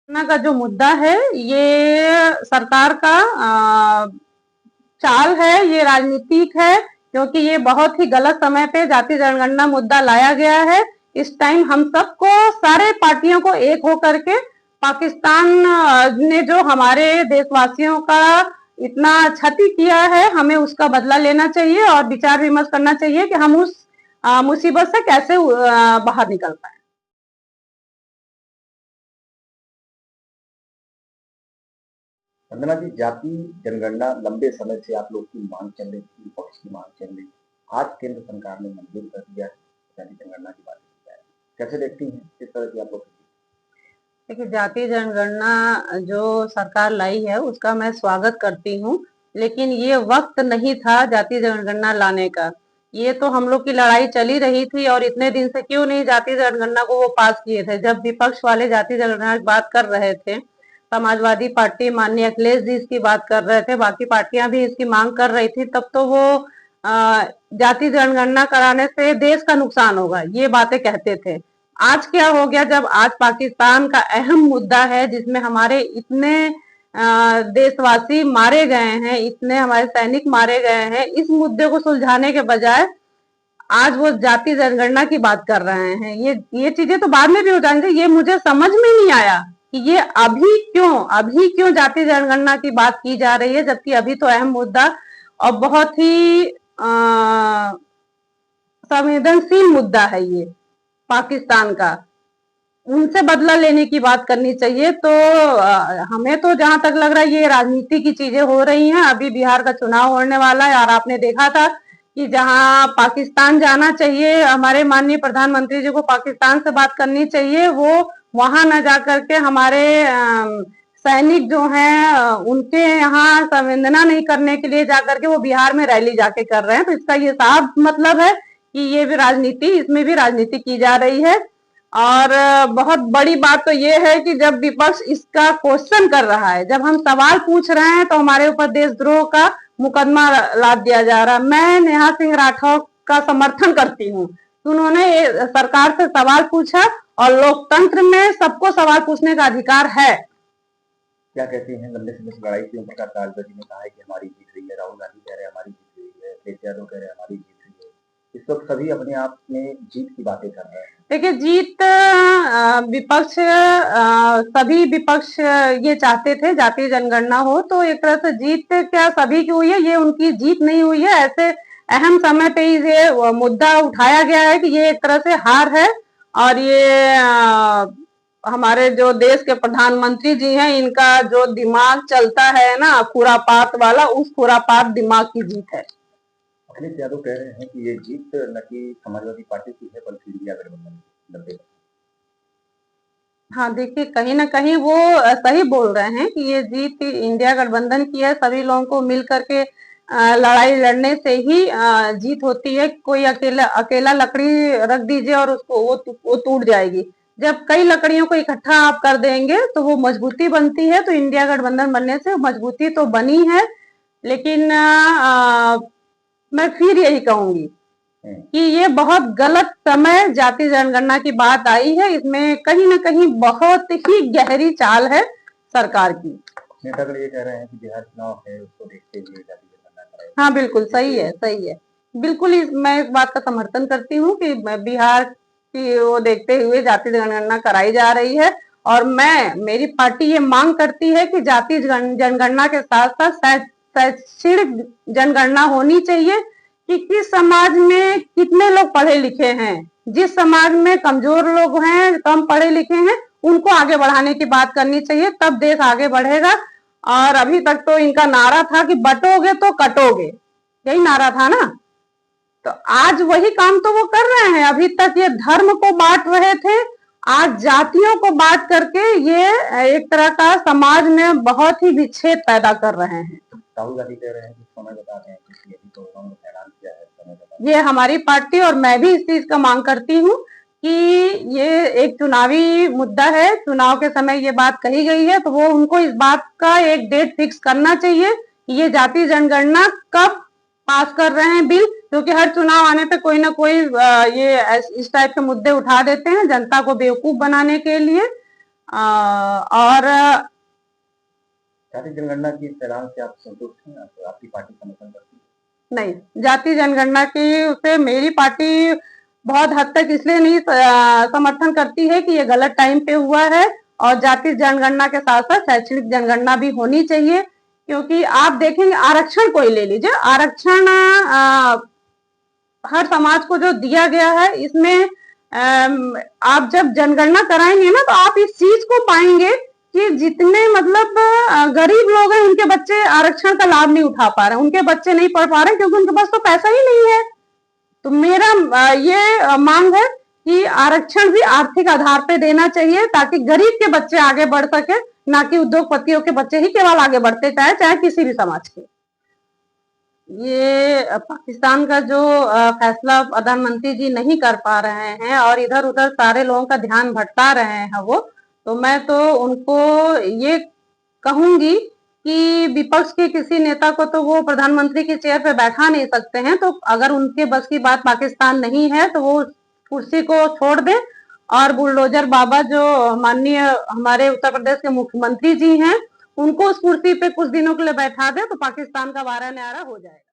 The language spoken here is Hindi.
का जो मुद्दा है ये सरकार का चाल है, ये राजनीतिक है, क्योंकि ये बहुत ही गलत समय पे जाति जनगणना मुद्दा लाया गया है। इस टाइम हम सबको, सारे पार्टियों को एक होकर के पाकिस्तान ने जो हमारे देशवासियों का इतना क्षति किया है, हमें उसका बदला लेना चाहिए और विचार विमर्श करना चाहिए कि हम उस मुसीबत से कैसे बाहर निकल पाए। वंदना जी, जाति जनगणना लंबे समय से आप लोग की मांग चल रही थी, विपक्ष की मांग चल रही थी। आज केंद्र सरकार ने मंजूर कर दिया है, जाति जनगणना की बात की जाए, कैसे देखती हैं, किस तरह की आप लोग? देखिए, जाति जनगणना जो सरकार लाई है उसका मैं स्वागत करती हूँ, लेकिन ये वक्त नहीं था जाति जनगणना लाने का। ये तो हम लोग की लड़ाई चली रही थी और इतने दिन से क्यों नहीं जाति जनगणना को वो पास किए थे। जब विपक्ष वाले जाति जनगणना की बात कर रहे थे, समाजवादी पार्टी माननीय अखिलेश जी इसकी बात कर रहे थे, बाकी पार्टियां भी इसकी मांग कर रही थी, तब तो वो जाति जनगणना कराने से देश का नुकसान होगा ये बातें कहते थे। आज क्या हो गया, जब आज पाकिस्तान का अहम मुद्दा है जिसमें हमारे इतने देशवासी मारे गए हैं, इतने हमारे सैनिक मारे गए हैं, इस मुद्दे को सुलझाने के बजाय आज वो जाति जनगणना की बात कर रहे हैं। ये चीजें तो बाद में भी हो जाएंगे। ये मुझे समझ में नहीं आया कि ये अभी क्यों जाति जनगणना की बात की जा रही है, जबकि अभी तो अहम मुद्दा और बहुत ही संवेदनशील मुद्दा है ये पाकिस्तान का। उनसे बदला लेने की बात करनी चाहिए। तो हमें तो जहां तक लग रहा है ये राजनीति की चीजें हो रही हैं। अभी बिहार का चुनाव होने वाला है और आपने देखा था कि जहां पाकिस्तान जाना चाहिए, हमारे माननीय प्रधानमंत्री जी को पाकिस्तान से बात करनी चाहिए, वो वहां न जाकर के हमारे सैनिक जो हैं उनके यहाँ संवेदना नहीं करने के लिए जाकर के वो बिहार में रैली जाके कर रहे हैं। तो इसका ये साफ मतलब है कि ये भी राजनीति, इसमें भी राजनीति की जा रही है। और बहुत बड़ी बात तो ये है कि जब विपक्ष इसका क्वेश्चन कर रहा है, जब हम सवाल पूछ रहे हैं, तो हमारे ऊपर देशद्रोह का मुकदमा लाद दिया जा रहा है। मैं नेहा सिंह राठौर का समर्थन करती हूँ। उन्होंने सरकार से सवाल पूछा और लोकतंत्र में सबको सवाल पूछने का अधिकार है। क्या कहती हैं, लंबे समय से लड़ाई थी, प्रकाश राजभर जी ने कहा है कि हमारी जीत रही है, राहुल गांधी कह रहे हैं हमारी जीत रही है, अखिलेश यादव कह रहे हैं हमारी जीत रही है। इस वक्त सभी अपने आप में जीत की बातें कर रहे हैं। देखिए, जीत विपक्ष, सभी विपक्ष ये चाहते थे जातीय जनगणना हो, तो एक तरह से जीत क्या सभी की हुई है, ये उनकी जीत नहीं हुई है। ऐसे अहम समय पे ये मुद्दा उठाया गया है कि ये एक तरह से हार है और ये हमारे जो देश के प्रधानमंत्री जी हैं, इनका जो दिमाग चलता है ना खुरापात वाला, उस खुरापात दिमाग की जीत है। अखिलेश यादव कह रहे हैं कि ये जीत न कि समाजवादी पार्टी की है बल्कि इंडिया गठबंधन की। हाँ, देखिए, कहीं ना कहीं वो सही बोल रहे हैं कि ये जीत इंडिया गठबंधन की है। सभी लोगों को मिल करके लड़ाई लड़ने से ही जीत होती है। कोई अकेला लकड़ी रख दीजिए और उसको वो टूट जाएगी। जब कई लकड़ियों को इकट्ठा आप कर देंगे तो वो मजबूती बनती है। तो इंडिया गठबंधन बनने से मजबूती तो बनी है, लेकिन मैं फिर यही कहूंगी कि ये बहुत गलत समय जाति जनगणना की बात आई है। इसमें कहीं ना कहीं बहुत ही गहरी चाल है सरकार की। नेतागण ये कह रहे हैं कि बिहार चुनाव है, उसको देखते हुए जाति जनगणना कराई। हाँ, बिल्कुल सही है, सही है। बिल्कुल मैं इस बात का समर्थन करती हूँ कि बिहार की वो देखते हुए जाति जनगणना कराई जा रही है। और मेरी पार्टी ये मांग करती है कि जाति जनगणना के साथ साथ शैक्षणिक जनगणना होनी चाहिए कि किस समाज में कितने लोग पढ़े लिखे हैं। जिस समाज में कमजोर लोग हैं, कम पढ़े लिखे हैं, उनको आगे बढ़ाने की बात करनी चाहिए, तब देश आगे बढ़ेगा। और अभी तक तो इनका नारा था कि बटोगे तो कटोगे, यही नारा था ना। तो आज वही काम तो वो कर रहे हैं। अभी तक ये धर्म को बांट रहे थे, आज जातियों को बांट करके ये एक तरह का समाज में बहुत ही विच्छेद पैदा कर रहे हैं। राहुल गांधी कह रहे हैं कि समय बता रहे हैं कि अभी तो उन्होंने ऐलान किया है, समय बता। ये हमारी पार्टी और मैं भी इस चीज का मांग करती हूँ कि ये एक चुनावी मुद्दा है, चुनाव के समय ये बात कही गई है, तो वो उनको इस बात का एक डेट फिक्स करना चाहिए कि ये जाति जनगणना कब पास कर रहे हैं बिल। क्योंकि हर चुनाव आने पे कोई ना कोई ये इस टाइप के मुद्दे उठा देते हैं जनता को बेवकूफ बनाने के लिए। और जाति जनगणना की इस ऐलान से आप संतुष्ट हैं? आपकी पार्टी समर्थन करती है? नहीं, जाति जनगणना की उसे मेरी पार्टी बहुत हद तक इसलिए नहीं समर्थन करती है कि ये गलत टाइम पे हुआ है, और जाति जनगणना के साथ साथ शैक्षणिक जनगणना भी होनी चाहिए। क्योंकि आप देखेंगे, आरक्षण कोई ले लीजिए, आरक्षण हर समाज को जो दिया गया है, इसमें आप जब जनगणना कराएंगे ना, तो आप इस चीज को पाएंगे कि जितने मतलब गरीब लोग हैं, उनके बच्चे आरक्षण का लाभ नहीं उठा पा रहे हैं, उनके बच्चे नहीं पढ़ पा रहे हैं, क्योंकि उनके पास तो पैसा ही नहीं है। तो मेरा ये मांग है कि आरक्षण भी आर्थिक आधार पे देना चाहिए, ताकि गरीब के बच्चे आगे बढ़ सके, ना कि उद्योगपतियों के बच्चे ही केवल आगे बढ़ते चाहे किसी भी समाज के। ये पाकिस्तान का जो फैसला प्रधानमंत्री जी नहीं कर पा रहे हैं, और इधर उधर सारे लोगों का ध्यान भटका रहे हैं वो, तो मैं तो उनको ये कहूंगी कि विपक्ष के किसी नेता को तो वो प्रधानमंत्री की चेयर पे बैठा नहीं सकते हैं, तो अगर उनके बस की बात पाकिस्तान नहीं है तो वो कुर्सी को छोड़ दे, और बुलडोजर बाबा जो माननीय हमारे उत्तर प्रदेश के मुख्यमंत्री जी हैं, उनको उस कुर्सी पे कुछ दिनों के लिए बैठा दे, तो पाकिस्तान का वारा न्यारा हो जाएगा।